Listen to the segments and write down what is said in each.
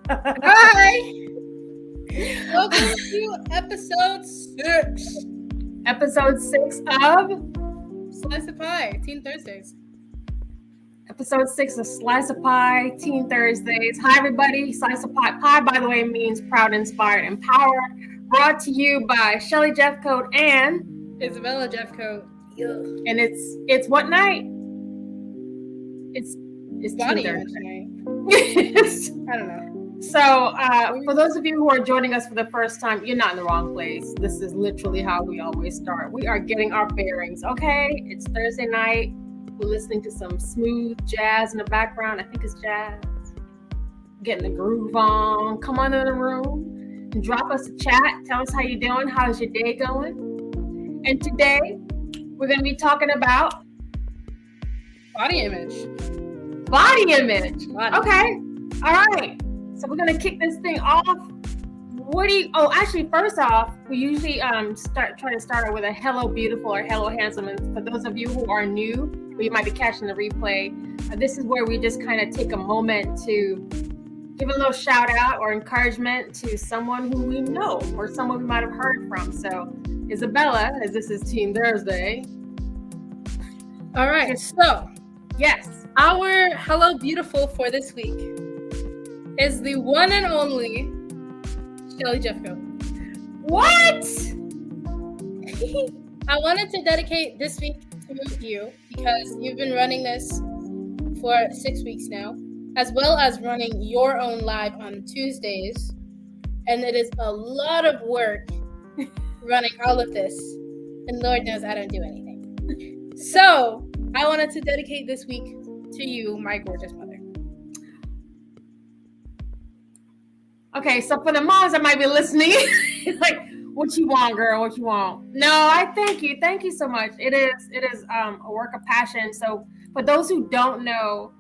Hi! Welcome to episode 6. Episode 6 of Slice of Pie, Teen Thursdays. Episode 6 of Slice of Pie, Teen Thursdays. Hi, everybody. Slice of Pie. Pie, by the way, means proud, inspired, empowered. Brought to you by Shelly Jeffcoat and Isabella Jeffcoat. And it's what night? It's Body Teen image Thursday. night. I don't know. So, for those of you who are joining us for the first time, you're not in the wrong place. This is literally how we always start. We are getting our bearings, okay? It's Thursday night. We're listening to some smooth jazz in the background. I think it's jazz. Getting the groove on. Come on in the room and drop us a chat. Tell us how you're doing. How's your day going? And today, we're going to be talking about Body image. Body image. Body. Okay. All right. So we're gonna kick this thing off. First off, we usually try to start with a hello beautiful or hello handsome. And for those of you who are new, or you might be catching the replay, this is where we just kind of take a moment to give a little shout out or encouragement to someone who we know or someone we might have heard from. So Isabella, as this is Teen Thursday. All right, so yes, our hello beautiful for this week is the one and only Shelly Jeffcoat. What? I wanted to dedicate this week to you because you've been running this for 6 weeks now, as well as running your own live on Tuesdays. And it is a lot of work running all of this. And Lord knows I don't do anything. So I wanted to dedicate this week to you, my gorgeous mother. Okay, so for the moms that might be listening, it's like, what you want, girl? What you want? No, I thank you. Thank you so much. It is a work of passion. So for those who don't know,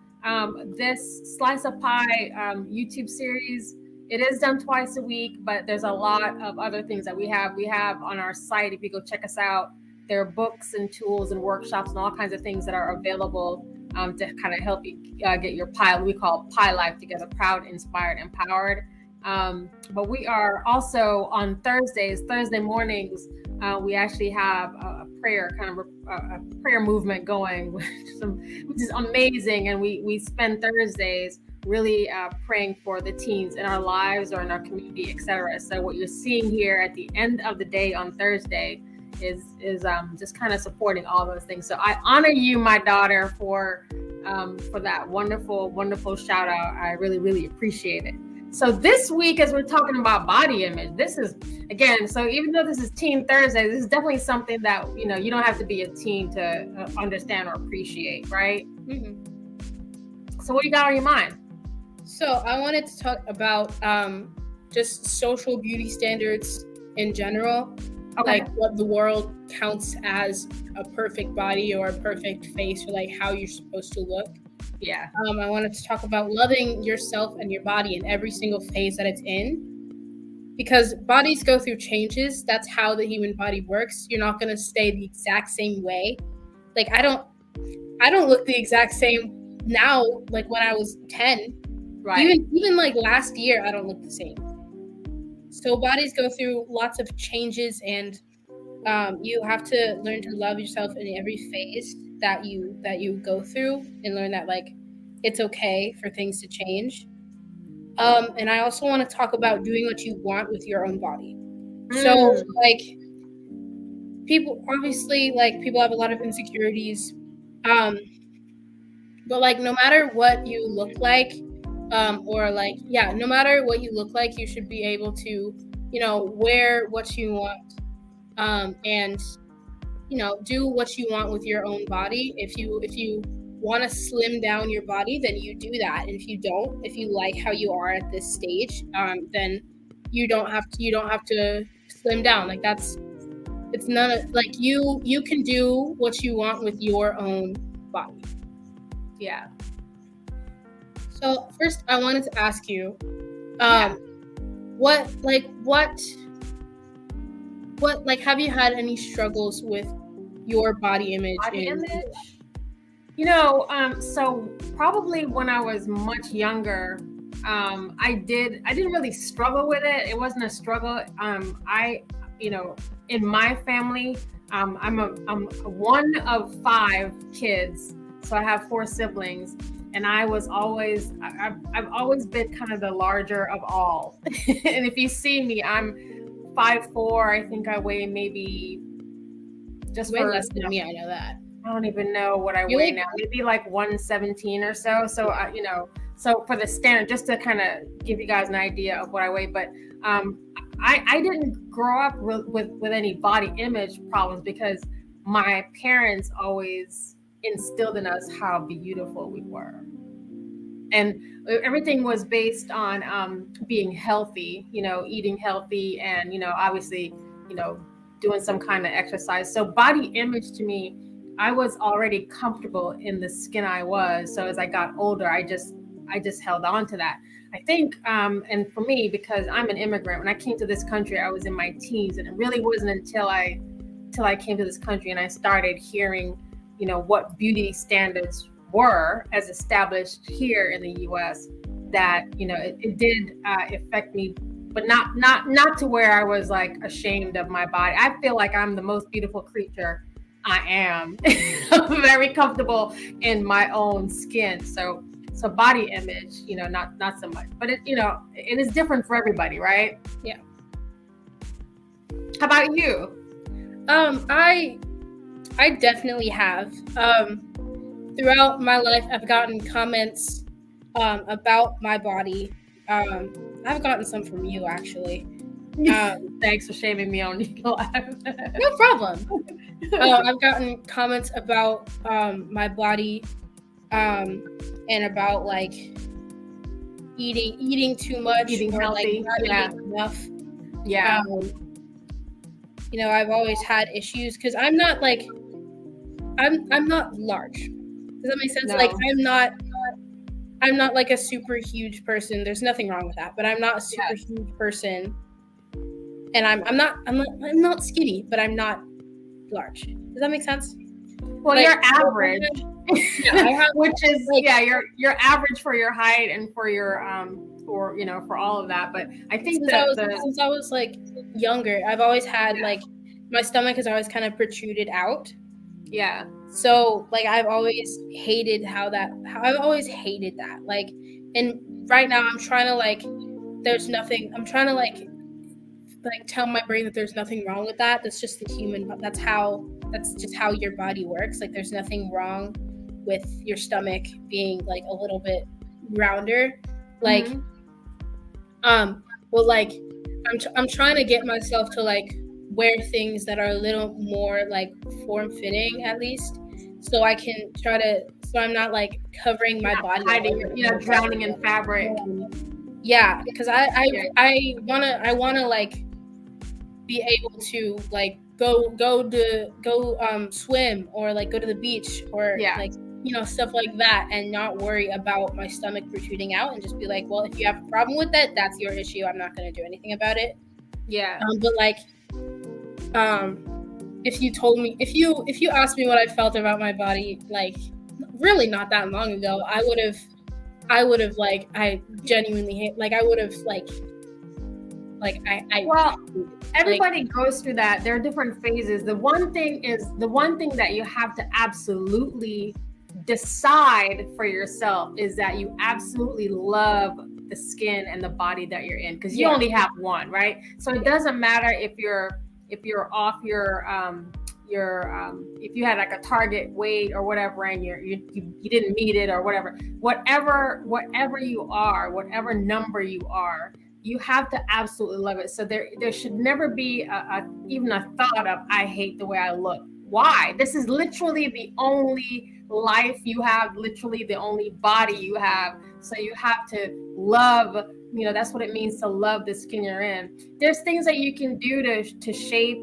this Slice of Pie YouTube series, it is done twice a week, but there's a lot of other things that we have. We have on our site, if you go check us out, there are books and tools and workshops and all kinds of things that are available to kind of help you get your pie, we call Pie Life together, proud, inspired, empowered. But we are also on Thursday mornings, we actually have a prayer, kind of a prayer movement going, which is amazing. And we spend Thursdays really praying for the teens in our lives or in our community, etc. So what you're seeing here at the end of the day on Thursday is just kind of supporting all those things. So I honor you, my daughter, for that wonderful shout out. I really, really appreciate it. So this week, as we're talking about body image, this is, again, so even though this is Teen Thursday, this is definitely something that, you don't have to be a teen to understand or appreciate, right? Mm-hmm. So what you got on your mind? So I wanted to talk about just social beauty standards in general. Okay. Like what the world counts as a perfect body or a perfect face, or like how you're supposed to look. Yeah. I wanted to talk about loving yourself and your body in every single phase that it's in, because bodies go through changes. That's how the human body works. You're not going to stay the exact same way. Like I don't look the exact same now, like when I was 10. Right. Even like last year, I don't look the same. So bodies go through lots of changes, and you have to learn to love yourself in every phase that you go through, and learn that like it's okay for things to change. And I also want to talk about doing what you want with your own body. So like people have a lot of insecurities, but like no matter what you look like, no matter what you look like, you should be able to wear what you want, and do what you want with your own body. If you want to slim down your body, then you do that. And if you like how you are at this stage, then you don't have to slim down. Like it's none of, like, you can do what you want with your own body. Yeah. So first I wanted to ask you, what have you had any struggles with your body image? So probably when I was much younger, I didn't really struggle with it. It wasn't a struggle. I, you know, in my family, I'm one of 5 kids, so I have 4 siblings, and I was always I've always been kind of the larger of all. And if you see me, I'm 5'4". I think I weigh maybe just Way for less than me, I know that. I don't even know what I You weigh like now. Maybe like 117 or so. So, so for the standard, just to kind of give you guys an idea of what I weigh, but um, I didn't grow up with any body image problems because my parents always instilled in us how beautiful we were. And everything was based on being healthy, eating healthy, and obviously, you know, doing some kind of exercise. So body image to me, I was already comfortable in the skin I was. So as I got older, I just held on to that. I think, and for me, because I'm an immigrant, when I came to this country, I was in my teens, and it really wasn't until I came to this country and I started hearing, what beauty standards were as established here in the U.S. that it did affect me, but not to where I was like ashamed of my body. I feel like I'm the most beautiful creature I am. I'm very comfortable in my own skin. So body image, not so much, but it is different for everybody, right? yeah. How about you? I definitely have. Throughout my life, I've gotten comments about my body. I've gotten some from you actually. Thanks for shaming me on your life. No problem. I've gotten comments about my body, and about like eating too much Eating or like healthy, not yeah. eating enough. Yeah. I've always had issues because I'm not like I'm not large. Does that make sense? No. Like I'm not like a super huge person. There's nothing wrong with that, but I'm not a super huge person. And I'm not skinny, but I'm not large. Does that make sense? Well, Like, you're average. Yeah, I have, Which is like, you're average for your height and for your for all of that. But I think since I was like younger, I've always had like my stomach has always kind of protruded out. yeah. So like I've always hated how I've always hated that. Like, and right now I'm trying to like there's nothing I'm trying to like tell my brain that there's nothing wrong with that. That's just the human that's just how your body works. Like there's nothing wrong with your stomach being like a little bit rounder. Like well, like I'm trying to get myself to like wear things that are a little more like form fitting at least, so I can try to so I'm not like covering my body, hiding, drowning in fabric. Yeah, because I wanna like be able to like go swim or like go to the beach or like stuff like that and not worry about my stomach protruding out and just be like, well, if you have a problem with that, that's your issue. I'm not going to do anything about it. Yeah. But like, if you asked me what I felt about my body, like really not that long ago, I would have like, I genuinely hate, like I would have like well, everybody goes through that. There are different phases. The one thing that you have to absolutely decide for yourself is that you absolutely love the skin and the body that you're in, because you only have one, right? So it doesn't matter if you're off your if you had like a target weight or whatever and you didn't meet it or whatever you are, whatever number you are, you have to absolutely love it. So there should never be even a thought of, I hate the way I look. Why? This is literally the only life you have, literally the only body you have. So you have to love, that's what it means to love the skin you're in. There's things that you can do to shape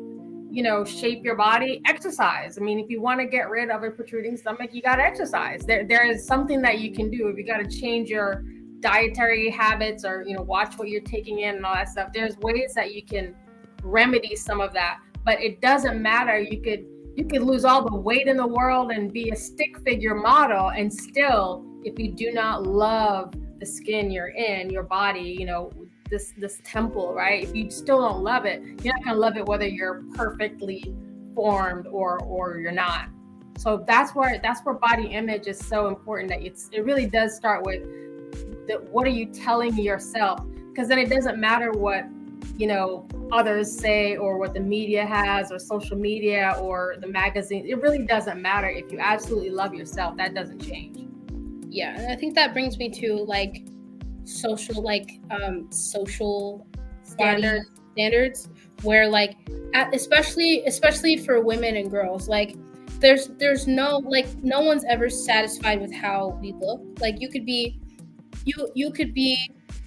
your body. Exercise. I mean, if you want to get rid of a protruding stomach, you got to exercise. There is something that you can do. If you got to change your dietary habits or watch what you're taking in and all that stuff, there's ways that you can remedy some of that. But it doesn't matter. You could lose all the weight in the world and be a stick figure model, and still, if you do not love the skin you're in, your body, this temple, right? If you still don't love it, you're not gonna love it whether you're perfectly formed or you're not. So that's where body image is so important. That it really does start with what are you telling yourself? Because then it doesn't matter what others say or what the media has or social media or the magazine. It really doesn't matter. If you absolutely love yourself, that doesn't change. Yeah, and I think that brings me to like social body standards, where like especially for women and girls, like there's no one's ever satisfied with how we look. Like you could be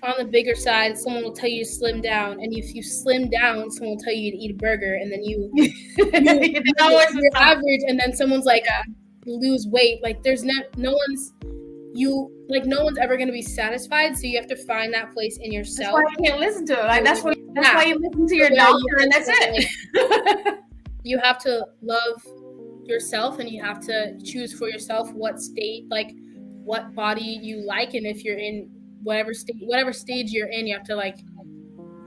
on the bigger side, someone will tell you to slim down, and if you slim down, someone will tell you to eat a burger, and then you're average, and then someone's like, lose weight. Like there's no one's ever going to be satisfied, so you have to find that place in yourself. That's why you can't listen to it. Like that's why you listen to your doctor, and that's it. You have to love yourself, and you have to choose for yourself what body you like, and if you're in whatever stage you're in, you have to like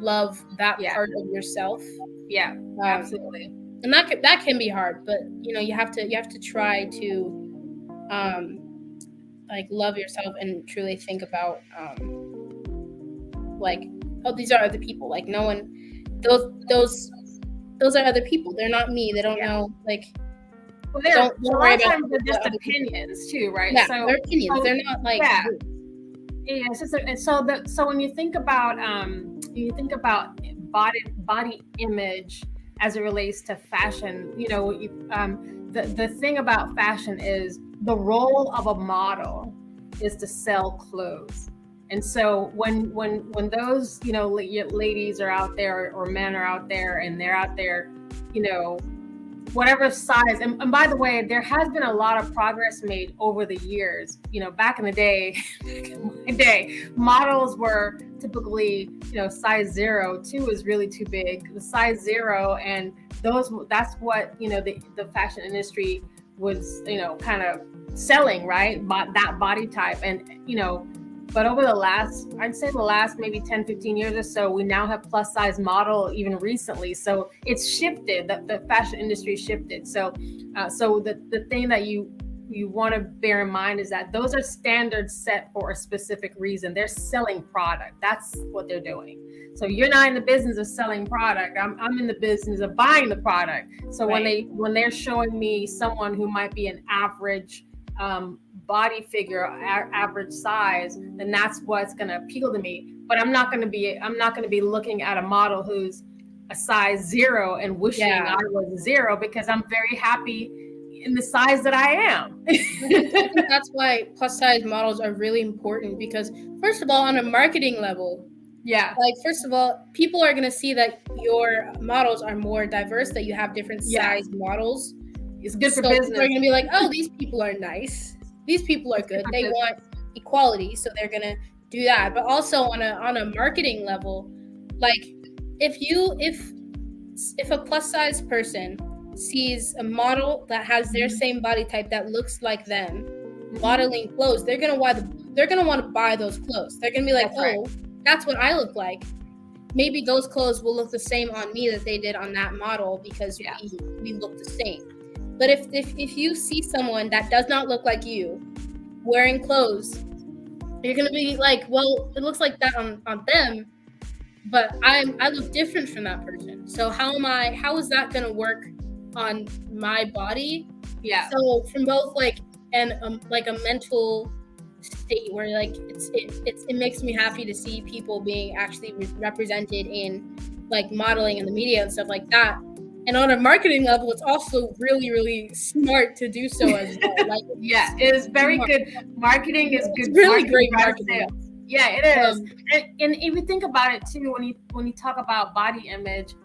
love that part of yourself. Yeah, absolutely. And that can be hard, but you have to try to like love yourself and truly think about like, oh, these are other people. Like no one, those are other people. They're not me. They don't know, like. Well, don't a lot of times they're just opinions too, right? Yeah, they're opinions. They're not like. Yeah. So when you think about body image as it relates to fashion, the thing about fashion is the role of a model is to sell clothes. And so when those ladies are out there or men are out there and they're out there, whatever size, and by the way, there has been a lot of progress made over the years. Back in my day, models were typically size 0. 2 is really too big. The size 0, and that's what the fashion industry was kind of selling, right? That body type. And but over the last maybe 10, 15 years or so, we now have plus size model even recently. So it's shifted, the fashion industry shifted. So the thing that you want to bear in mind is that those are standards set for a specific reason. They're selling product. That's what they're doing. So you're not in the business of selling product. I'm in the business of buying the product. So right. when they're showing me someone who might be an average body figure, average size, then that's what's going to appeal to me. But I'm not going to be looking at a model who's a size 0 and wishing I was a 0, because I'm very happy in the size that I am. I think that's why plus size models are really important, because first of all, on a marketing level, like first of all, people are going to see that your models are more diverse, that you have different size models. It's good for business. People are going to be like, oh, these people are nice. These people are good. They want equality, so they're going to do that. But also on a marketing level, like if a plus size person sees a model that has their same body type that looks like them modeling clothes, they're gonna want to buy those clothes. They're gonna be like, that's what I look like. Maybe those clothes will look the same on me that they did on that model, because we look the same. But if you see someone that does not look like you wearing clothes, you're gonna be like, well, it looks like that on them, but I look different from that person. So how is that gonna work on my body? So from both like a mental state, where like it makes me happy to see people being actually represented in like modeling and the media and stuff like that. And on a marketing level, it's also really, really smart to do so as well. Like, it is very good. Marketing is good. It's really great marketing. Yeah, it is. And if you think about it too, when you talk about body image,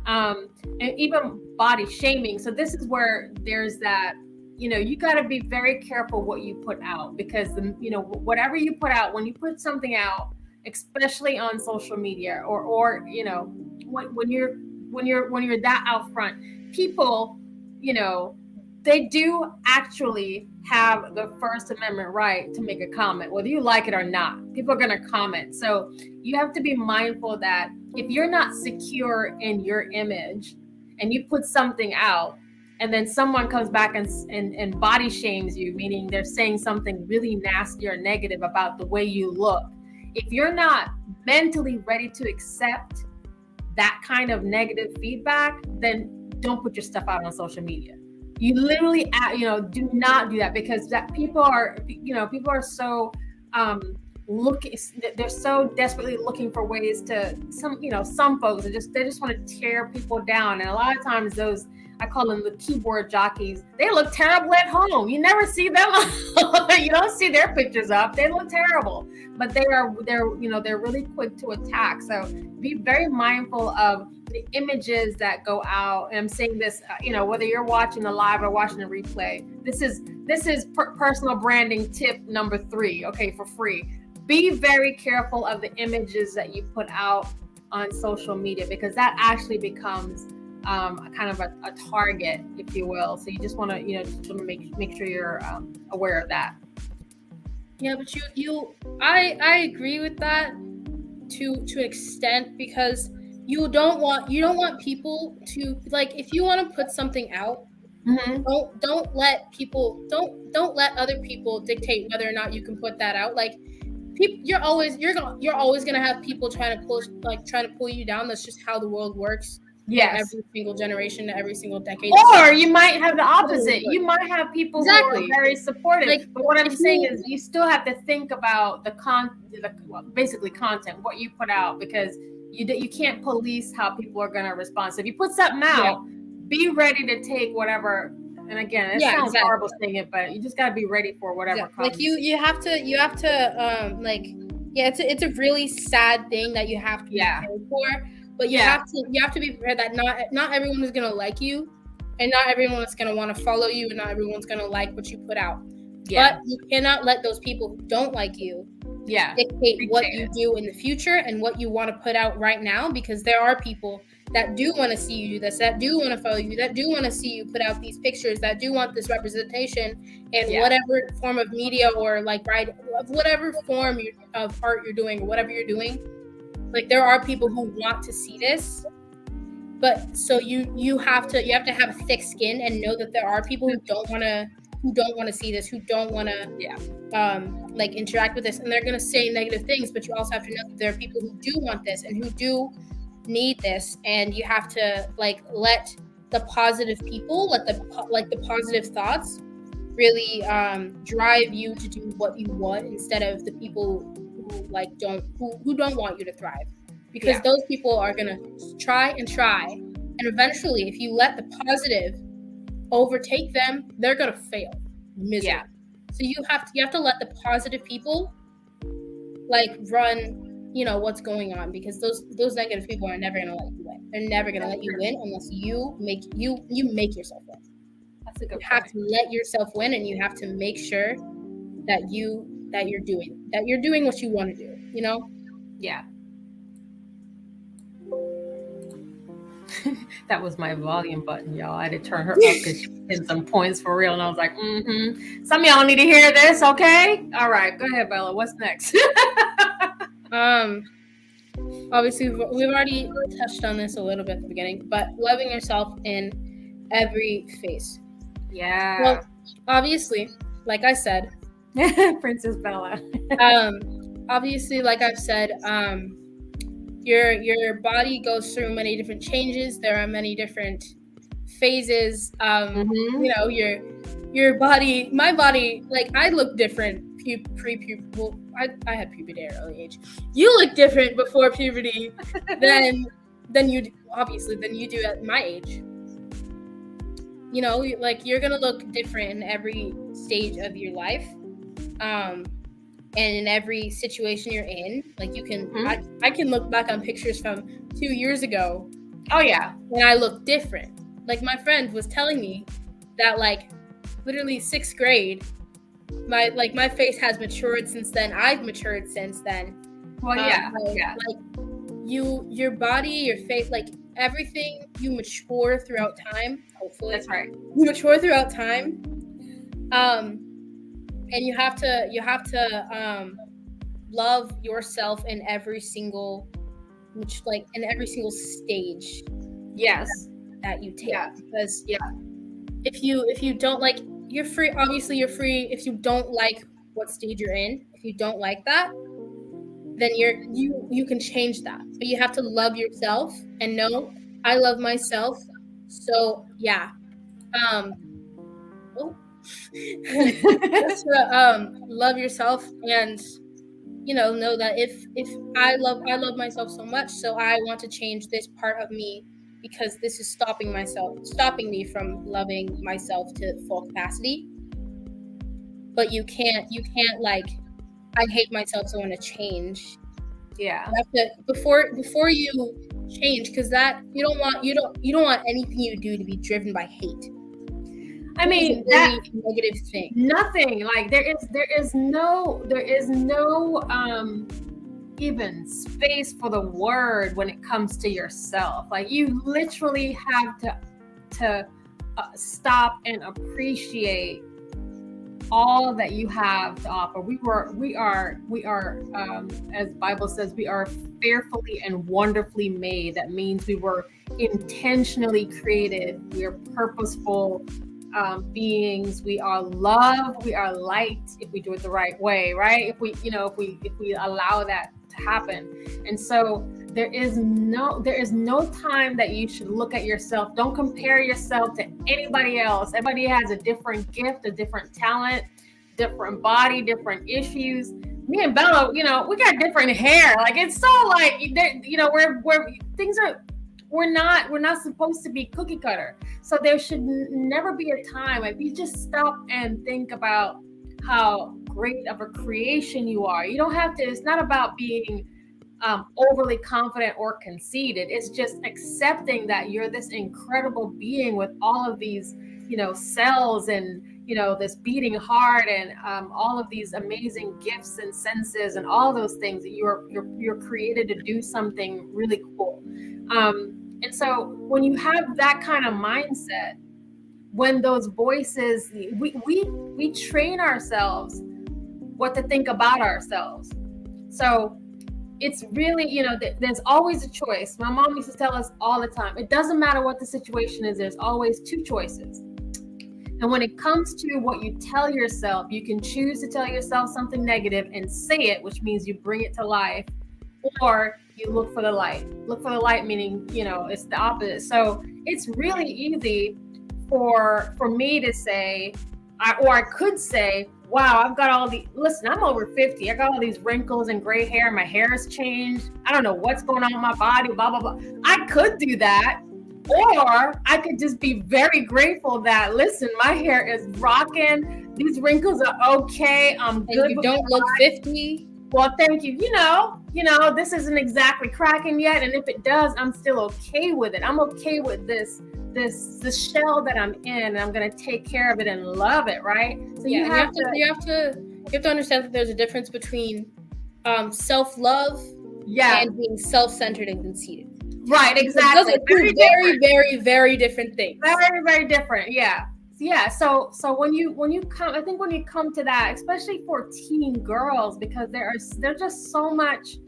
and even body shaming. So this is where there's that, you got to be very careful what you put out, because whatever you put out, when you put something out, especially on social media or when you're that out front, people, they do actually have the First Amendment right to make a comment, whether you like it or not. People are going to comment. So you have to be mindful that if you're not secure in your image and you put something out, and then someone comes back and body shames you, meaning they're saying something really nasty or negative about the way you look, if you're not mentally ready to accept that kind of negative feedback, then don't put your stuff out on social media. You literally, do not do that, because that people are so looking, they're so desperately looking for ways to, some folks are they just want to tear people down. And a lot of times those, I call them the keyboard jockeys, they look terrible at home. You never see them. You don't see their pictures up. They look terrible, but they're really quick to attack. So be very mindful of the images that go out. And I'm saying this, whether you're watching the live or watching the replay, this is personal branding tip number 3. Okay, for free. Be very careful of the images that you put out on social media, because that actually becomes kind of a target, if you will. So you just want to make sure you're aware of that. Yeah, but I agree with that to an extent, because you don't want people to, like, if you want to put something out, don't let other people dictate whether or not you can put that out. Like, you're always gonna have people trying to pull you down. That's just how the world works. Yes. Every single generation, every single decade. Or you might have the opposite. You might have people who are very supportive. But what I'm saying is, you still have to think about basically content, what you put out, because you can't police how people are going to respond. So if you put something out, be ready to take whatever. And again, it sounds horrible saying it, but you just got to be ready for whatever comes. Like you have to it's a really sad thing that you have to be prepared for. But you have to be prepared that not everyone is gonna like you, and not everyone is gonna want to follow you, and not everyone's gonna like what you put out. Yeah. But you cannot let those people who don't like you dictate what you do in the future and what you want to put out right now, because there are people that do want to see you do this, that do want to follow you, that do want to see you put out these pictures, that do want this representation in whatever form of media or whatever form of art you're doing, or whatever you're doing. Like, there are people who want to see this, but so you have to have a thick skin and know that there are people who don't want to see this, who don't want to interact with this, and they're going to say negative things. But you also have to know that there are people who do want this and who do need this, and you have to let the positive people, let the positive thoughts really drive you to do what you want, instead of the people who don't want you to thrive, because those people are gonna try, and eventually, if you let the positive overtake them, they're gonna fail miserably. So you have to let the positive people run what's going on, because those negative people are never gonna let you win. They're never gonna let you win unless you make yourself win. That's a good point. You have to let yourself win, and you have to make sure that you're doing what you want to do, Yeah. That was my volume button, y'all. I had to turn her up because she hit some points for real, and I was like, some of y'all need to hear this, okay? All right, go ahead, Bella. What's next? Obviously, we've already touched on this a little bit at the beginning, but loving yourself in every phase. Yeah. Well, obviously, like I said, Princess Bella. Obviously, like I've said, your body goes through many different changes. There are many different phases. Your body, my body, I look different pre-puberty. I had puberty at an early age. You look different before puberty than you do at my age. You're gonna look different in every stage of your life, and in every situation you're in. You can, I can look back on pictures from 2 years ago. Oh yeah, and I look different. My friend was telling me that literally 6th grade, my face has matured since then. I've matured since then. Well, your body, your face, everything, you mature throughout time. Hopefully, that's right. You mature throughout time. and you have to love yourself in every single, which like in every single stage Yes. that you take, Yeah. because Yeah. if you don't like, you're free, obviously you're free. If you don't like what stage you're in, if you don't like that, then you can change that, but you have to love yourself and know, I love myself. So yeah, um oh, just to love yourself, and know that if I love myself so much, so I want to change this part of me, because this is stopping me from loving myself to full capacity. But you can't like, I hate myself, so I want to change. Yeah. You have to, before you change, because that you don't want anything you do to be driven by hate. I Hate is a mean that very negative thing. nothing like there is no even space for the word when it comes to yourself. Like you literally have to stop and appreciate all that you have to offer. We are as Bible says, we are fearfully and wonderfully made. That means we were intentionally created. We are purposeful beings. We are love. We are light if we do it the right way, right? If we allow that to happen. And so there is no time that you should look at yourself. Don't compare yourself to anybody else. Everybody has a different gift, a different talent, different body, different issues. Me and Bella, we got different hair. Like it's so like we're things are we're not supposed to be cookie cutter. So there should never be a time if you just stop and think about how great of a creation you are. You don't have to. It's not about being overly confident or conceited. It's just accepting that you're this incredible being with all of these, cells and this beating heart and all of these amazing gifts and senses and all those things that you're created to do something really cool. And so when you have that kind of mindset, when those voices, we train ourselves what to think about ourselves. So it's really, there's always a choice. My mom used to tell us all the time, it doesn't matter what the situation is, there's always two choices. And when it comes to what you tell yourself, you can choose to tell yourself something negative and say it, which means you bring it to life, or you look for the light. Look for the light, meaning, it's the opposite. So it's really easy for me to say, or I could say, wow, I've got all the, listen, I'm over 50. I got all these wrinkles and gray hair. My hair has changed. I don't know what's going on with my body, blah, blah, blah. I could do that. Or I could just be very grateful that, listen, my hair is rocking. These wrinkles are okay. I'm good. And you don't look 50. Well, thank you. This isn't exactly cracking yet. And if it does, I'm still okay with it. I'm okay with this shell that I'm in, and I'm going to take care of it and love it, right? So you have to understand that there's a difference between self-love and being self-centered and conceited. Right, exactly. Those are two very, very, very different things. Very, very different. Yeah. So when you come, I think when you come to that, especially for teen girls, because there's just so much.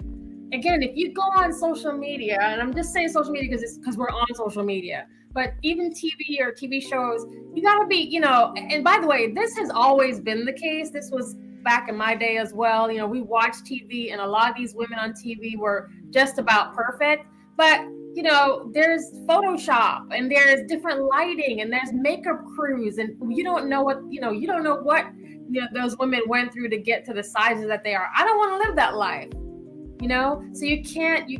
Again, if you go on social media, and I'm just saying social media because we're on social media, but even TV or TV shows, you got to be, and by the way, this has always been the case. This was back in my day as well. We watched TV, and a lot of these women on TV were just about perfect. But, there's Photoshop, and there's different lighting, and there's makeup crews, and you don't know what those women went through to get to the sizes that they are. I don't want to live that life. So you can't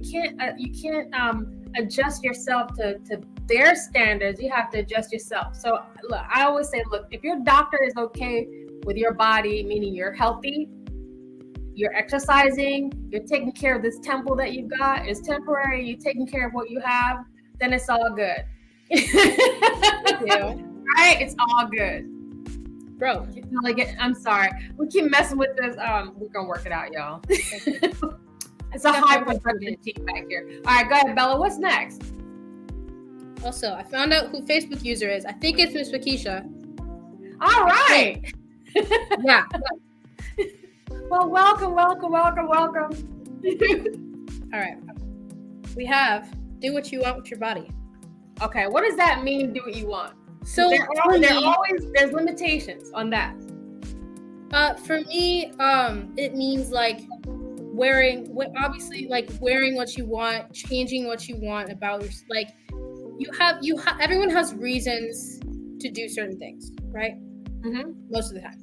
adjust yourself to their standards. You have to adjust yourself. So look, I always say, look, if your doctor is okay with your body, meaning you're healthy, you're exercising, you're taking care of this temple that you've got, it's temporary, you're taking care of what you have, then it's all good. Right? It's all good. Bro, I'm sorry. We keep messing with this. We're gonna work it out, y'all. It's a high production team back here. All right, go ahead, Bella. What's next? Also, I found out who Facebook user is. I think it's Miss Wakisha. All right. Yeah. Well, welcome. All right. We have do what you want with your body. Okay, what does that mean? Do what you want. So There's limitations on that. For me, it means like wearing what you want, changing what you want about your, like everyone has reasons to do certain things, right? Most of the time.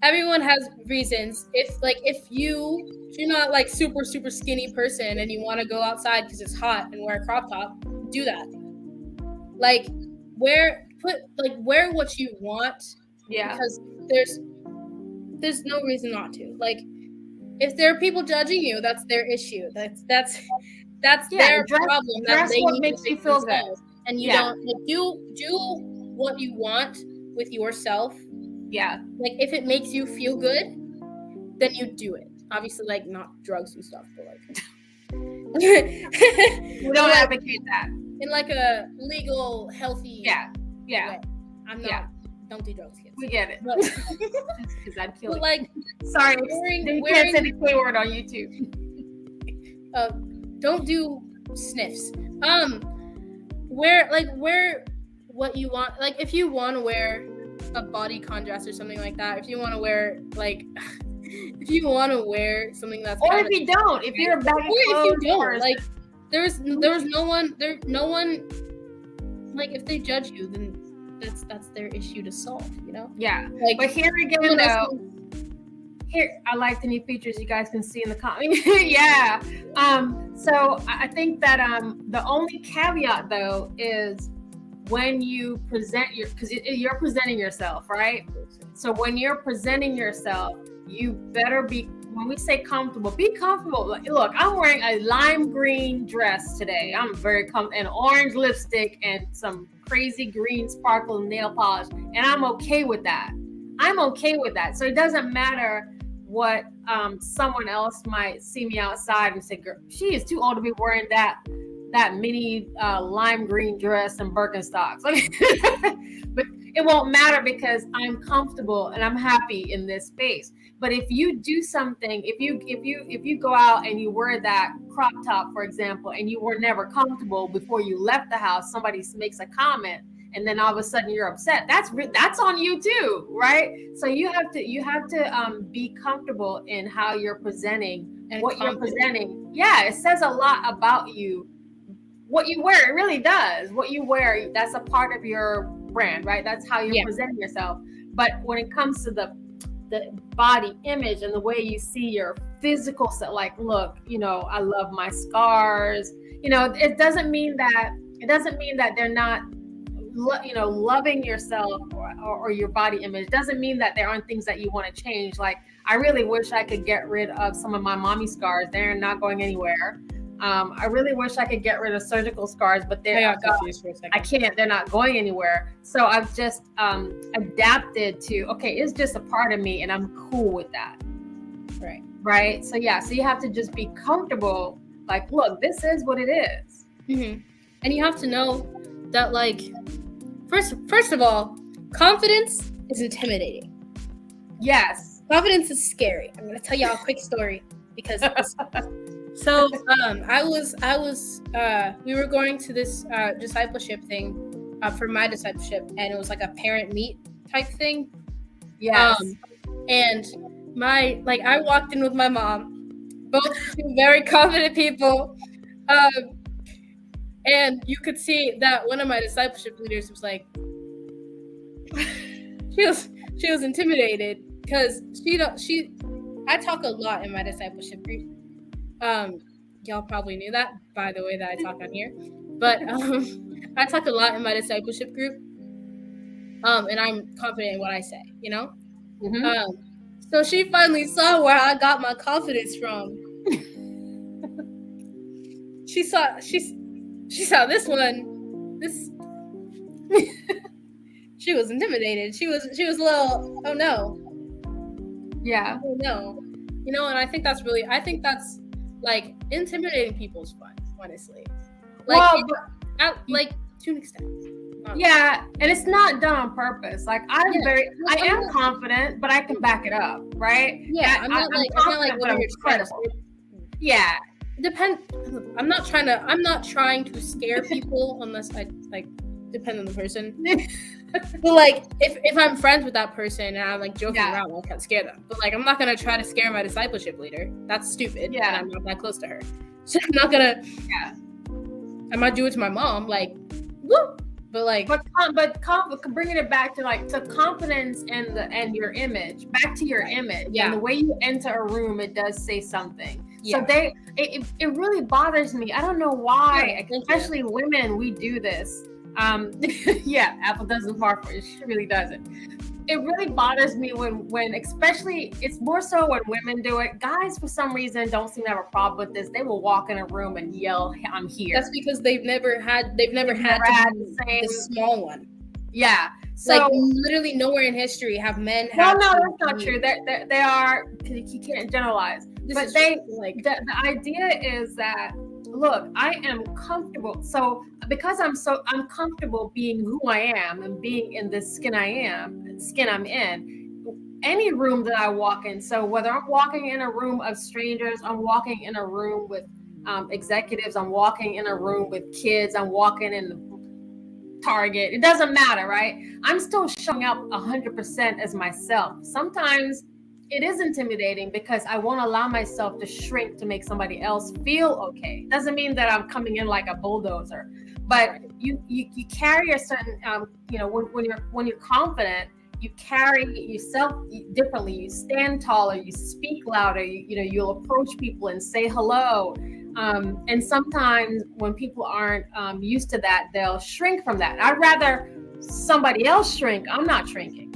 Everyone has reasons. If you're not like super skinny person and you want to go outside because it's hot and wear a crop top, do that. Like wear what you want. Yeah. Because there's no reason not to. Like if there are people judging you, that's their issue. That's their problem. Dress what makes you feel good. And you don't do what you want with yourself. Yeah. Like if it makes you feel good, then you do it. Obviously, like not drugs and stuff, but like we don't advocate that in like a legal, healthy way. I'm not. Don't do drugs, kids. We get it. Because I'd kill you. Like, sorry, you can't say the K word on YouTube. Don't do sniffs. Wear what you want. Like, if you want to wear a bodycon dress or something like that, if you want to wear something that's, or if you don't, if you're a bad if you don't, like, there's no one, like, if they judge you, then that's their issue to solve, you know? Yeah. Like, but here again, though, I like the new features you guys can see in the comments. Yeah. So I think that the only caveat though is when you present because you're presenting yourself, right? So when you're presenting yourself, you better be, when we say comfortable, be comfortable. Look, I'm wearing a lime green dress today. I'm very comfortable, and orange lipstick and some crazy green sparkle nail polish, and I'm okay with that. So it doesn't matter what someone else might see me outside and say, girl, she is too old to be wearing that mini lime green dress and Birkenstocks. But it won't matter because I'm comfortable and I'm happy in this space. But if you do something, if you go out and you wear that crop top, for example, and you were never comfortable before you left the house, somebody makes a comment, and then all of a sudden you're upset. That's on you too, right? So you have to be comfortable in how you're presenting and what you're presenting. Yeah, it says a lot about you. What you wear, it really does. What you wear, that's a part of your brand, right? That's how you're presenting yourself. But when it comes to the body image and the way you see your physical self, like, look, I love my scars. It doesn't mean that they're not, loving yourself or your body image. It doesn't mean that there aren't things that you want to change. Like, I really wish I could get rid of some of my mommy scars. They're not going anywhere. I really wish I could get rid of surgical scars, but I can't. They're not going anywhere. So I've just adapted to, okay, it's just a part of me and I'm cool with that. Right. So you have to just be comfortable. Like, look, this is what it is. Mm-hmm. And you have to know that, like, first of all, confidence is intimidating. Yes. Confidence is scary. I'm going to tell y'all a quick story because so we were going to this discipleship thing for my discipleship, and it was like a parent meet type thing. Yes. And I walked in with my mom, both two very confident people. And you could see that one of my discipleship leaders was like, she was intimidated because I talk a lot in my discipleship group. Y'all probably knew that by the way that I talk on here, but I talk a lot in my discipleship group. And I'm confident in what I say, Mm-hmm. So she finally saw where I got my confidence from. She saw this one. She was intimidated. She was a little, oh no. Yeah. Oh no. And I think that's like intimidating people is fun, honestly. Like, to an extent. Yeah, and it's not done on purpose. Like I am not, confident, but I can back it up, right? Yeah, I'm not like but over I'm here trying to credible. Yeah, I'm not trying to scare people unless I like depend on the person. But like if I'm friends with that person and I'm like joking around, I can't scare them. But like I'm not gonna try to scare my discipleship leader. That's stupid. Yeah. And I'm not that close to her. So I'm not gonna I might do it to my mom, like whoop. But like bringing it back to like to confidence and your image, back to your image and the way you enter a room, it does say something. So it really bothers me. I don't know why, especially women, we do this. Yeah, apple doesn't fall for it. She really doesn't. It really bothers me when especially it's more so when women do it. Guys, for some reason, don't seem to have a problem with this. They will walk in a room and yell, "I'm here." That's because they've never had the small one. Yeah. So, like literally nowhere in history have men had. No, that's not true. They are. You can't generalize. But the idea is that look, I am comfortable. So because I'm comfortable being who I am and being in the skin I'm in. Any room that I walk in. So whether I'm walking in a room of strangers, I'm walking in a room with executives, I'm walking in a room with kids, I'm walking in Target, it doesn't matter, right? I'm still showing up 100% as myself. Sometimes it is intimidating because I won't allow myself to shrink to make somebody else feel okay. Doesn't mean that I'm coming in like a bulldozer, but you carry a certain when you're confident, you carry yourself differently. You stand taller, you speak louder, you'll approach people and say hello. And sometimes when people aren't used to that, they'll shrink from that. I'd rather somebody else shrink. I'm not shrinking.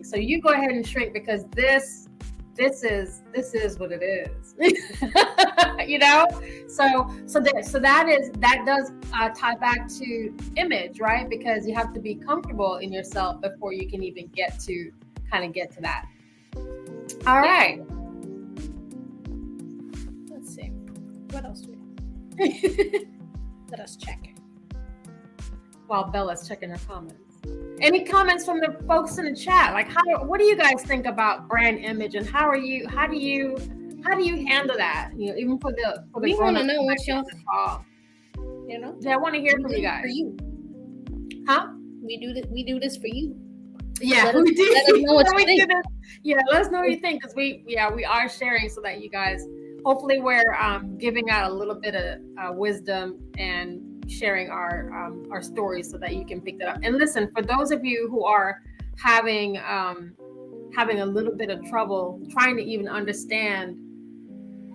So you go ahead and shrink because this is what it is. That does tie back to image, right? Because you have to be comfortable in yourself before you can even get to that. All right. Let's see. What else do we have? Let us check. While Bella's checking her comments. Any comments from the folks in the chat? Like, what do you guys think about brand image, and how do you handle that? Even for the we want to know what y'all. Yeah, I want to hear from you guys. For you, huh? We do this for you. Yeah, we do. Let us know what you think. Yeah, let us know what you think because we are sharing so that you guys. Hopefully, we're giving out a little bit of wisdom and sharing our stories so that you can pick that up. And listen, for those of you who are having a little bit of trouble trying to even understand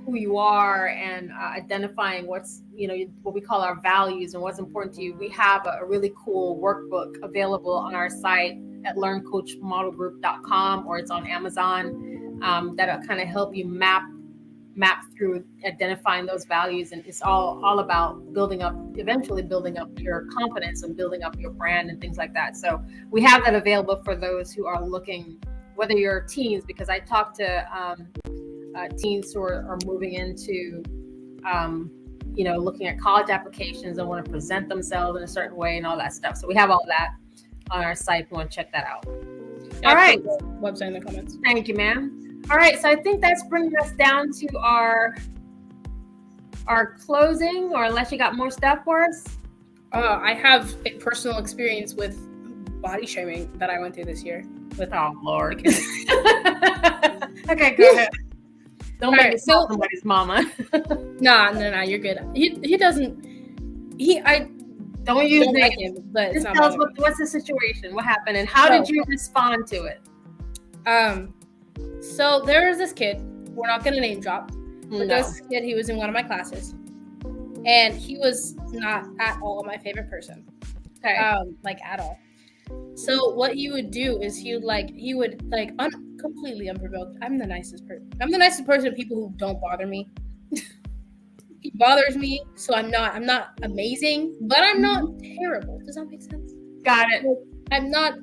who you are and identifying what's what we call our values and what's important to you, we have a really cool workbook available on our site at learncoachmodelgroup.com, or it's on Amazon, that'll kind of help you map through identifying those values. And it's all about eventually building up your confidence and building up your brand and things like that. So we have that available for those who are looking, whether you're teens, because I talk to teens who are moving into looking at college applications and want to present themselves in a certain way and all that stuff. So we have all that on our site if you want to check that out. All right, website in the comments. Thank you, ma'am. All right, so I think that's bringing us down to our closing, or unless you got more stuff for us. I have a personal experience with body shaming that I went through this year. Oh Lord. Okay, go ahead. Don't make me tell somebody's mama. No, you're good. He doesn't. I don't use names. Like him, but just tell us what's the situation, what happened, and how did you respond to it? So there was this kid. We're not going to name drop, but there was this kid. He was in one of my classes, and he was not at all my favorite person. Okay. Like at all. So what he would do is he would completely unprovoked. I'm the nicest person to people who don't bother me. He bothers me, so I'm not amazing, but I'm not terrible. Does that make sense? Got it. I'm not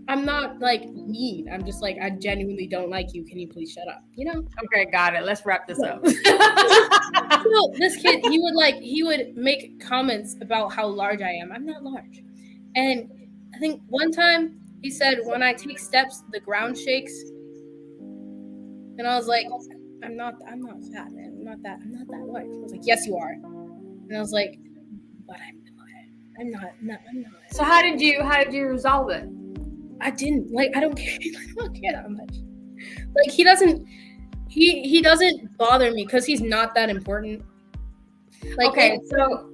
I'm not like mean. I'm just like, I genuinely don't like you. Can you please shut up? You know? Okay, got it. Let's wrap this Yeah. up. So this kid, he would make comments about how large I am. I'm not large. And I think one time he said, when I take steps, the ground shakes. And I was like, I'm not fat, man. I'm not that large. He was like, yes, you are. And I was like, but I'm not. I'm not. So how did you resolve it? I didn't like. I don't care. I don't care that much. Like he doesn't bother me because he's not that important. Like Okay, so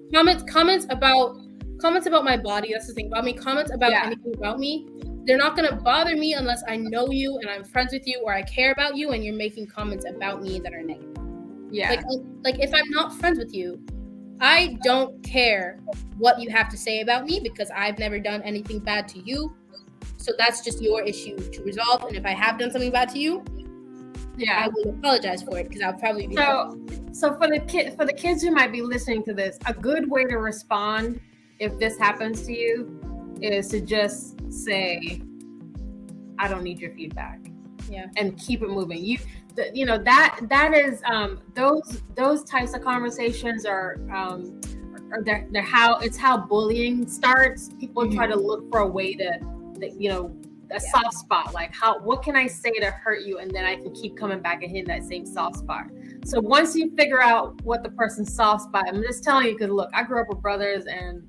comments about my body. That's the thing about me. Comments about anything about me. They're not gonna bother me unless I know you and I'm friends with you or I care about you and you're making comments about me that are negative. yeah. Like if I'm not friends with you, I don't care what you have to say about me because I've never done anything bad to you. So that's just your issue to resolve. And if I have done something bad to you, I will apologize for it because I'll probably be so for the kids who might be listening to this, a good way to respond if this happens to you is to just say, I don't need your feedback. Yeah. And keep it moving. You know that is those types of conversations are they're how bullying starts. People try to look for a way to a soft spot, like what can I say to hurt you, and then I can keep coming back and hitting that same soft spot. So once you figure out what the person's soft spot, I'm just telling you because look, I grew up with brothers and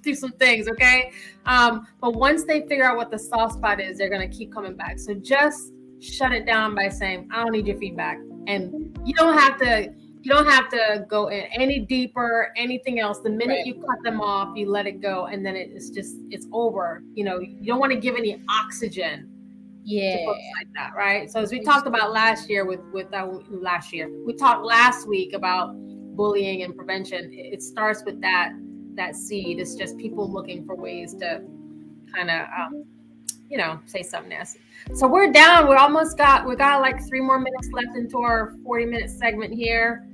through some things, okay? But once they figure out what the soft spot is, they're gonna keep coming back. So just shut it down by saying, I don't need your feedback. And you don't have to go in any deeper, anything else. The minute you cut them off, you let it go, and then it's over. You don't want to give any oxygen to folks like that, right? So as we talked about last year we talked last week about bullying and prevention. It starts with that seed. It's just people looking for ways to kind of say something nasty. So we're down. We got like 3 more minutes left into our 40-minute segment here.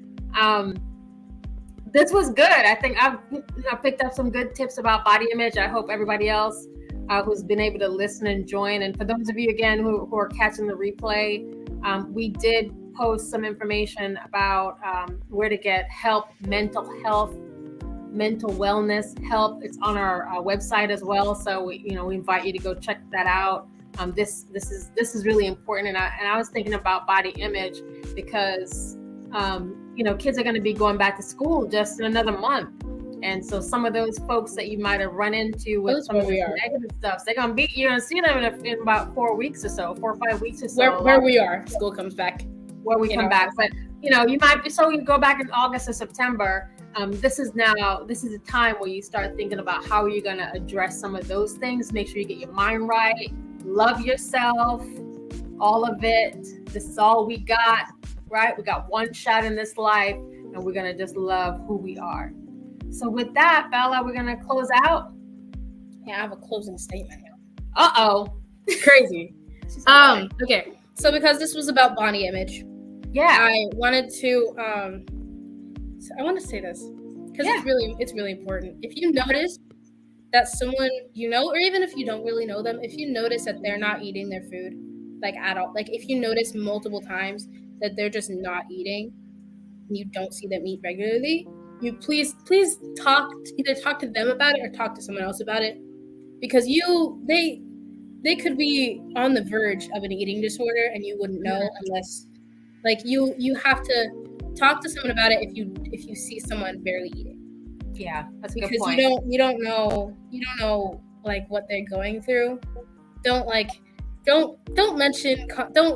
This was good. I think I've picked up some good tips about body image. I hope everybody else who's been able to listen and join. And for those of you again who are catching the replay, we did post some information about where to get help, mental health, mental wellness help. It's on our website as well. So we invite you to go check that out. This is really important. And I was thinking about body image because kids are going to be going back to school just in another month. And so some of those folks that you might have run into with some of the negative stuff, you're going to see them in about 4 weeks or so, 4 or 5 weeks or so. Where we are, school comes back. Where we come back. But, you might be, so you go back in August or September. This is a time where you start thinking about how you're going to address some of those things. Make sure you get your mind right. Love yourself, all of it. This is all we got, right? We got one shot in this life, and we're going to just love who we are. So with that, Bella, we're going to close out. Yeah, I have a closing statement. Uh-oh. Crazy. Okay. So because this was about body image, I wanted to I want to say this because it's really important. If you notice that someone or even if you don't really know them, if you notice that they're not eating their food like at all, like if you notice multiple times that they're just not eating and you don't see them eat regularly, you please either talk to them about it or talk to someone else about it, because they could be on the verge of an eating disorder and you wouldn't know unless you have to talk to someone about it if you see someone barely eating. Yeah, that's a good point. Because you don't know like what they're going through. Don't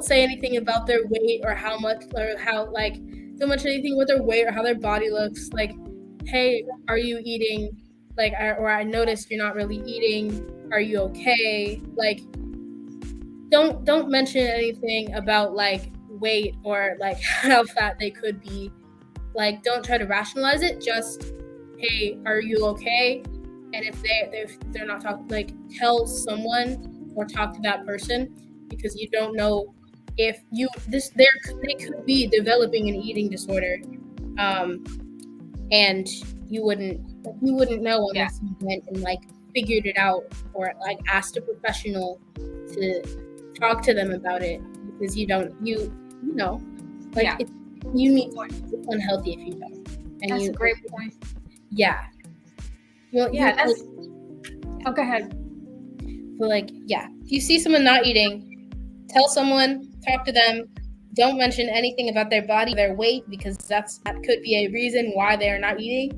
say anything about their weight or how much or how don't mention anything about their weight or how their body looks. Like, hey, are you eating? Like, or I noticed you're not really eating. Are you okay? Like, don't mention anything about weight or how fat they could be. Like, don't try to rationalize it. Just, hey, are you okay? And if they're not talking, tell someone or talk to that person, because you don't know if they could be developing an eating disorder, and you wouldn't know unless you went and figured it out or like asked a professional to talk to them about it, because you don't, you know, like Yeah. you need to, it's unhealthy if you don't. And That's you, a great point. yeah. Well, Yeah, you, that's. Oh, go ahead. but like, yeah, if you see someone not eating, tell someone, talk to them. Don't mention anything about their body, their weight, because that could be a reason why they are not eating.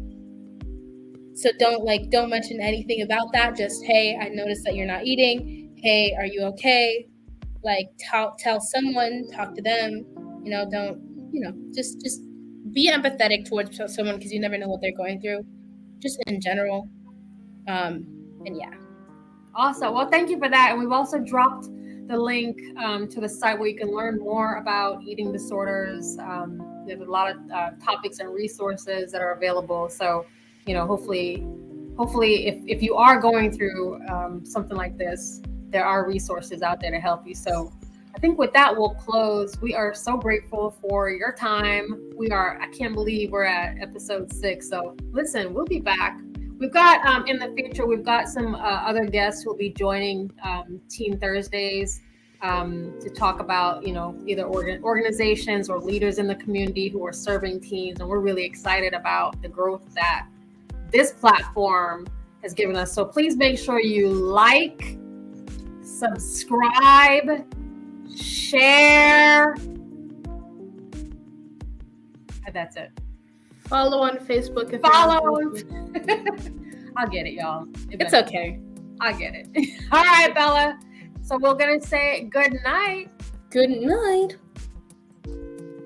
So don't mention anything about that. Just, hey, I noticed that you're not eating. Hey, are you okay? Like tell someone, talk to them. Don't, just be empathetic towards someone, because you never know what they're going through, just in general. And yeah. Awesome. Well, thank you for that. And we've also dropped the link to the site where you can learn more about eating disorders. There's a lot of topics and resources that are available. So, hopefully, if you are going through something like this, there are resources out there to help you. So, I think with that, we'll close. We are so grateful for your time. I can't believe we're at episode 6. So, listen, we'll be back. We've got in the future, we've got some other guests who will be joining Teen Thursdays to talk about, either organizations or leaders in the community who are serving teens. And we're really excited about the growth that this platform has given us. So please make sure you like, subscribe, share. And that's it. Follow on Facebook. Follow. I'll get it, y'all. It's okay. I get it. All right, Bella. So we're going to say good night. Good night.